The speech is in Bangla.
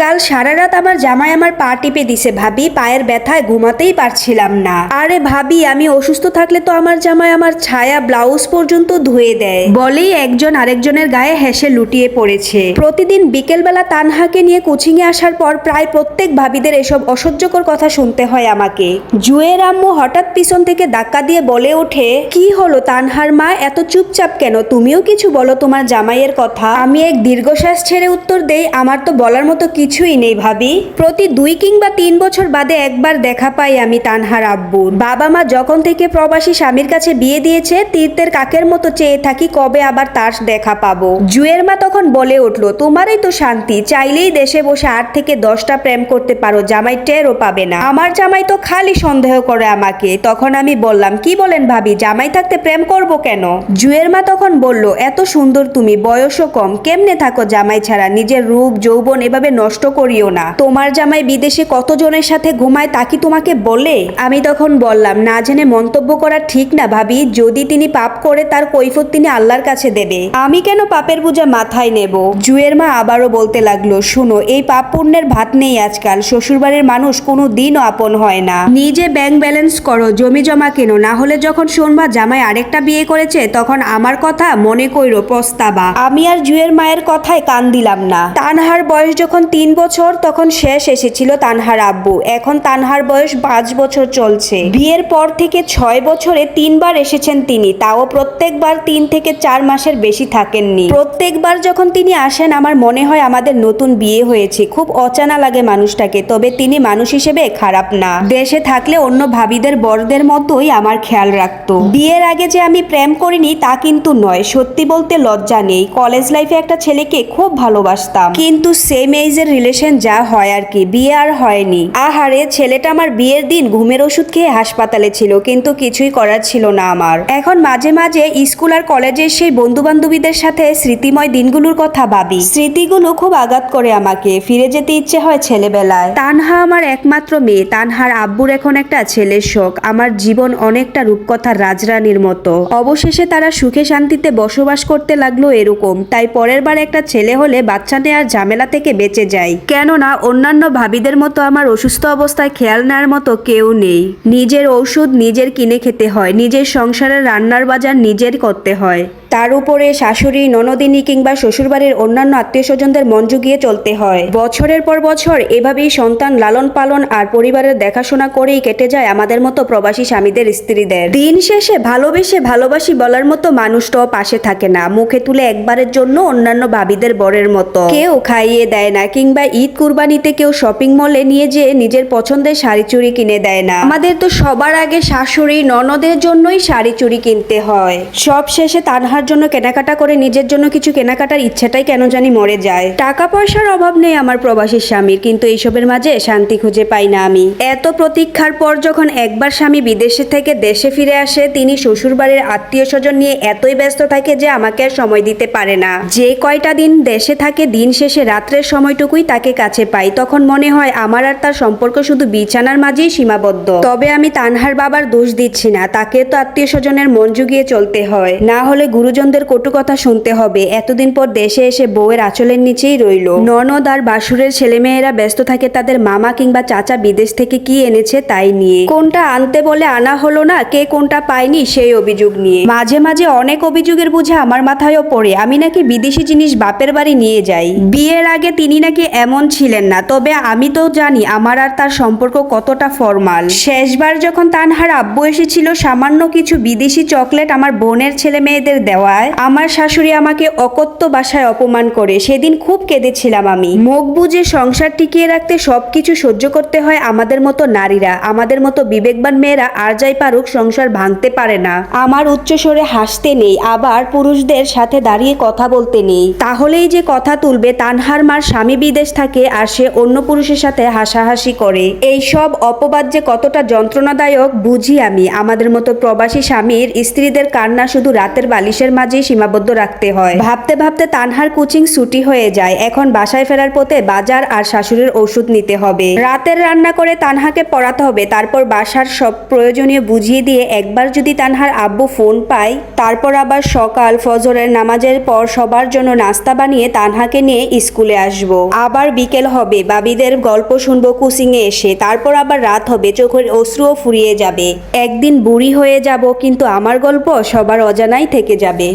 কাল সারা রাত আমার জামাই আমার পা টিপে দিছে ভাবি, পায়ের ব্যথায় ঘুমাতেই পারছিলাম না। আরে ভাবি, আমি অসুস্থ থাকলে তো আমার জামাই আমার ছায়া ব্লাউজ পর্যন্ত ধুয়ে দেয়, বলেই একজন আরেকজনের গায়ে হেসে লুটিয়ে পড়েছে। প্রতিদিন বিকেলবেলা তানহাকে নিয়ে কোচিং এ আসার পর প্রায় প্রত্যেক ভাবিদের এসব অসহ্যকর কথা শুনতে হয় আমাকে। জুয়ের আম্মু হঠাৎ পিছন থেকে ধাক্কা দিয়ে বলে ওঠে, কি হলো তানহার মা, এত চুপচাপ কেন? তুমিও কিছু বলো তোমার জামাইয়ের কথা। আমি এক দীর্ঘশ্বাস ছেড়ে উত্তর দেই, আমার তো বলার মতো কিছুই নেই ভাবি। প্রতি 2 কিংবা 3 বছর বাদে একবার দেখা পাই আমি তানহার আব্বুর। বাবা মা যখন থেকে প্রবাসী স্বামীর কাছে বিয়ে দিয়েছে, তীর্থের কাকের মতো চেয়ে থাকি কবে আবার তার দেখা পাবো। জুয়ের মা তখন বলে উঠলো, তোমারই তো শান্তি, চাইলেই দেশে বসে 8 থেকে 10টা প্রেম করতে পারো, জামাই টেরও পাবে না। আমার জামাই তো খালি সন্দেহ করে আমাকে। তখন আমি বললাম, কি বলেন ভাবি, জামাই থাকতে প্রেম করব কেন? জুয়ের মা তখন বলল, এত সুন্দর তুমি, বয়সও কম, কেমনে থাকো জামাই ছাড়া? নিজের রূপ যৌবন এভাবে নষ্ট করিও না। তোমার জামাই বিদেশে কতজনের সাথে ঘুমায় তা কি তোমাকে বলে? আমি তখন বললাম, না জেনে মন্তব্য করা ঠিক না ভাবি, যদি তিনি পাপ করে তার কৈফিয়ত তিনি আল্লাহর কাছে দেবে, আমি কেন পাপের বোঝা মাথায় নেব? জুয়ের মা আবারও বলতে লাগলো, শুনো, এই পাপ পুণ্যের ভাত নেই আজকাল, শ্বশুরবাড়ির মানুষ কোনো দিনও আপন হয় না। নিজে ব্যাংক ব্যালেন্স করো, জমি জমা কেনো, না হলে যখন শুনবা জামাই আরেকটা বিয়ে করেছে তখন আমার কথা মনে কইরো পস্তাবা। আমি আর জুয়ের মায়ের কথায় কান দিলাম না। তানহার বয়স যখন 3 বছর তখন শেষ এসেছিল তানহার আব্বু। এখন তানহার বয়স 5 বছর চলছে। বিয়ের পর থেকে 6 বছরে 3 বার এসেছেন তিনি, তাও প্রত্যেকবার 3 থেকে 4 মাসের বেশি থাকেননি। প্রত্যেকবার যখন তিনি আসেন আমার মনে হয় আমাদের নতুন বিয়ে হয়েছে। খুব অচানা লাগে মানুষটাকে, তবে তিনি মানুষ হিসেবে খারাপ না। দেশে থাকলে অন্য ভাবিদের বড়দের মতোই আমার খেয়াল রাখতো। বিয়ের আগে যে আমি প্রেম করিনি তা কিন্তু নয়, সত্যি বলতে লজ্জা নেই। কলেজ লাইফে একটা ছেলেকে খুব ভালোবাসতাম, কিন্তু সেম এজের রিলেশন যা হয় আর কি, বিয়ে আর হয়নি। আহারে, ছেলেটা আমার বিয়ের দিন ঘুমের ওষুধ খেয়ে হাসপাতালে ছিল, কিন্তু কিছুই করার ছিল না আমার। এখন মাঝে মাঝে স্কুল আর কলেজের সেই বন্ধু বান্ধবীদের সাথে স্মৃতিময় দিনগুলোর কথা ভাবি। স্মৃতিগুলো খুব আঘাত করে আমাকে, ফিরে যেতে ইচ্ছে হয় ছেলেবেলায়। তানহা আমার একমাত্র মেয়ে, তানহার আব্বুর এখন একটা ছেলের শখ। আমার জীবন অনেকটা রূপকথার রাজরানীর মতো। অবশেষে তারা সুখে শান্তিতে বসবাস করতে লাগলো এরকম। তাই পরের বার একটা ছেলে হলে বাচ্চা নেওয়ার ঝামেলা থেকে বেঁচে যাই, কেননা অন্যান্য ভাবিদের মতো আমার অসুস্থ অবস্থায় খেয়াল নেওয়ার মতো কেউ নেই। নিজের ঔষধ নিজের কিনে খেতে হয়, নিজের সংসারের রান্নার বাজার নিজের করতে হয়, তার উপরে শাশুড়ি, ননদিনী কিংবা শ্বশুরবাড়ির অন্যান্য আত্মীয় স্বজনদের মন জুগিয়ে চলতে হয়। বছরের পর বছর এভাবেই সন্তান লালন পালন আর পরিবারের দেখাশোনা করেই কেটে যায় আমাদের মতো প্রবাসী স্বামীদের স্ত্রীদের। দিন শেষে ভালোবেসে ভালোবাসি বলার মতো মানুষটাও পাশে থাকে না, মুখে তুলে একবারের জন্য অন্যান্য ভাবিদের বরের মতো। কেউ খাইয়ে দেয় না, কিংবা ঈদ কুরবানিতে কেউ শপিং মলে নিয়ে যেয়ে নিজের পছন্দের শাড়ি চুড়ি কিনে দেয় না। আমাদের তো সবার আগে শাশুড়ি ননদের জন্যই শাড়ি চুড়ি কিনতে হয়। সব শেষে তানহার জন্য কেনাকাটা করে নিজের জন্য কিছু কেনাকাটার ইচ্ছাটাই কেন জানি মরে যায়। টাকা পয়সার অভাব নেই আমার প্রবাসী স্বামীর, কিন্তু এইসবের মাঝে শান্তি খুঁজে পাই না আমি। এত প্রতীক্ষার পর যখন একবার স্বামী বিদেশে থেকে দেশে ফিরে আসে, তিনি শ্বশুরবাড়ির আত্মীয় স্বজন নিয়ে এতই ব্যস্ত থাকে যে আমাকে আর সময় দিতে পারে না। যে কয়টা দিন দেশে থাকে, দিন শেষে রাত্রের সময়টুকুই তাকে কাছে পাই। তখন মনে হয় আমার আর তার সম্পর্ক শুধু বিছানার মাঝেই সীমাবদ্ধ। তবে আমি তানহার বাবার দোষ দিচ্ছি না, তাকে তো আত্মীয় স্বজনের মন জুগিয়ে চলতে হয়, না হলে গুরুজনদের কটু কথা শুনতে হবে। এতদিন পর দেশে এসে বউয়ের আঁচলের নিচেই রইল। ননদ আর বাসুরের ছেলেমেয়েরা ব্যস্ত থাকে তাদের মামা কিংবা চাচা বিদেশ থেকে কি এনেছে তাই নিয়ে। কোনটা আনতে বলে আনা হলো না, কে কোনটা পায়নি সেই অভিযোগ নিয়ে। মাঝে মাঝে অনেক অভিযোগের বোঝা আমার মাথায়ও পড়ে, আমি নাকি বিদেশি জিনিস বাপের বাড়ি নিয়ে যাই। বিয়ের আগে তিনি নাকি এমন ছিলেন না, তবে আমি তো জানি আমার আর তার সম্পর্ক কতটা ফরমাল। শেষবার যখন তানহার আব্বু এসেছিল, সামান্য কিছু বিদেশি চকলেট আমার বোনের ছেলে মেয়েদের দেওয়ায় আমার শাশুড়ি আমাকে অকথ্য ভাষায় অপমান করে। সেদিন খুব কেঁদেছিলাম আমি। মুখ বুজে সংসার টিকিয়ে রাখতে সবকিছু সহ্য করতে হয় আমাদের মতো নারীরা। আমাদের মতো বিবেকবান মেয়েরা আর যাই পারুক সংসার ভাঙতে পারে না। আমার উচ্চস্বরে হাসতে নেই, আবার পুরুষদের সাথে দাঁড়িয়ে কথা বলতে নেই। তাহলেই যে কথা তুলবে তানহার মার স্বামী বিদেশ থাকে আর সে অন্য পুরুষের সাথে হাসাহাসি করে। এই সব অপবাদ যে কতটা যন্ত্রণাদায়ক বুঝি আমি। আমাদের মতো প্রবাসী স্বামীর স্ত্রীদের কান্না শুধু রাতের বালিশের দেশের মাঝেই সীমাবদ্ধ রাখতে হয়। ভাবতে ভাবতে তানহার কোচিং ছুটি হয়ে যায়। এখন বাসায় ফেরার পথে বাজার আর শাশুড়ির ওষুধ নিতে হবে। রাতের রান্না করে তানহাকে পড়াতে হবে, তারপর বাসার সব প্রয়োজনীয় বুঝিয়ে দিয়ে একবার যদি তানহার আব্বু ফোন পায়, তারপর আবার সকাল ফজরের নামাজের পর সবার জন্য নাস্তা বানিয়ে তানহাকে নিয়ে স্কুলে আসব। আবার বিকেল হবে, বাবিদের গল্প শুনবো কোচিংয়ে এসে, তারপর আবার রাত হবে, চোখের অশ্রুও ফুরিয়ে যাবে। একদিন বুড়ি হয়ে যাব, কিন্তু আমার গল্প সবার অজানাই থেকে যাবে।